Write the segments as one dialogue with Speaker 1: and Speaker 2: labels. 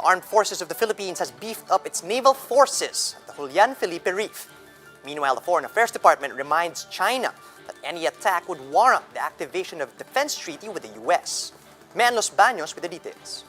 Speaker 1: The Armed Forces of the Philippines has beefed up its naval forces at the Julian Felipe Reef. Meanwhile, the Foreign Affairs Department reminds China that any attack would warrant the activation of a defense treaty with the U.S. Man Los Baños with the details.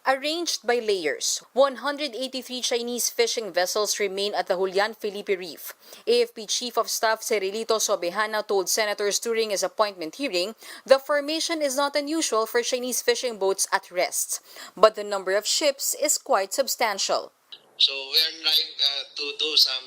Speaker 2: Arranged by layers, 183 Chinese fishing vessels remain at the Julian Felipe Reef. AFP Chief of Staff Cirilito Sobejana told senators during his appointment hearing the formation is not unusual for Chinese fishing boats at rest, but the number of ships is quite substantial.
Speaker 3: So we are trying to do some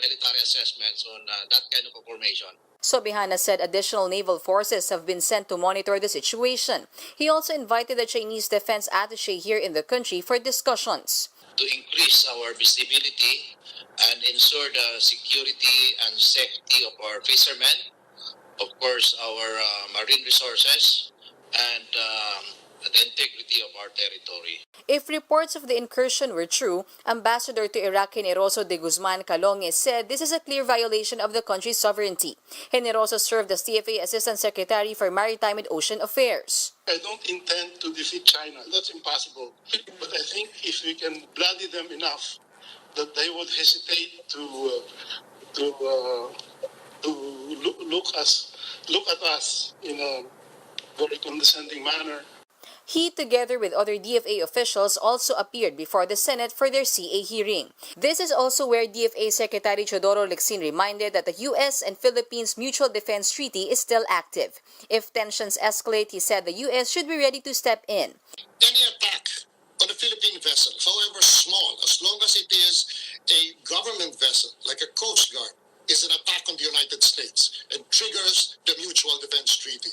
Speaker 3: military assessments on that kind of a formation.
Speaker 2: Sobejana said additional naval forces have been sent to monitor the situation. He also invited the Chinese defense attaché here in the country for discussions.
Speaker 3: To increase our visibility and ensure the security and safety of our fishermen, of course our marine resources, and the integrity of our territory.
Speaker 2: If reports of the incursion were true, Ambassador to Iraq Generoso de Guzman Calonge said this is a clear violation of the country's sovereignty. Generoso served as TFA Assistant Secretary for Maritime and Ocean Affairs.
Speaker 4: I don't intend to defeat China. That's impossible. But I think if we can bloody them enough that they would hesitate to look at us in a very condescending manner.
Speaker 2: He, together with other DFA officials, also appeared before the Senate for their CA hearing. This is also where DFA Secretary Teodoro Lacsin reminded that the U.S. and Philippines Mutual Defense Treaty is still active. If tensions escalate, he said the U.S. should be ready to step in.
Speaker 5: Any attack on a Philippine vessel, however small, as long as it is a government vessel, like a Coast Guard, is an attack on the United States and triggers the Mutual Defense Treaty.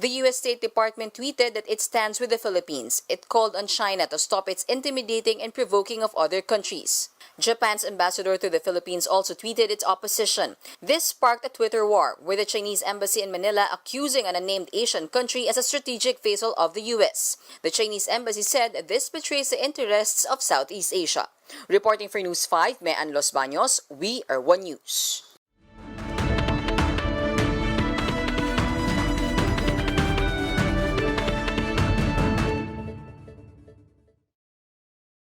Speaker 2: The U.S. State Department tweeted that it stands with the Philippines. It called on China to stop its intimidating and provoking of other countries. Japan's ambassador to the Philippines also tweeted its opposition. This sparked a Twitter war, with the Chinese embassy in Manila accusing an unnamed Asian country as a strategic vassal of the U.S. The Chinese embassy said this betrays the interests of Southeast Asia. Reporting for News 5, Man Los Baños, we are One News.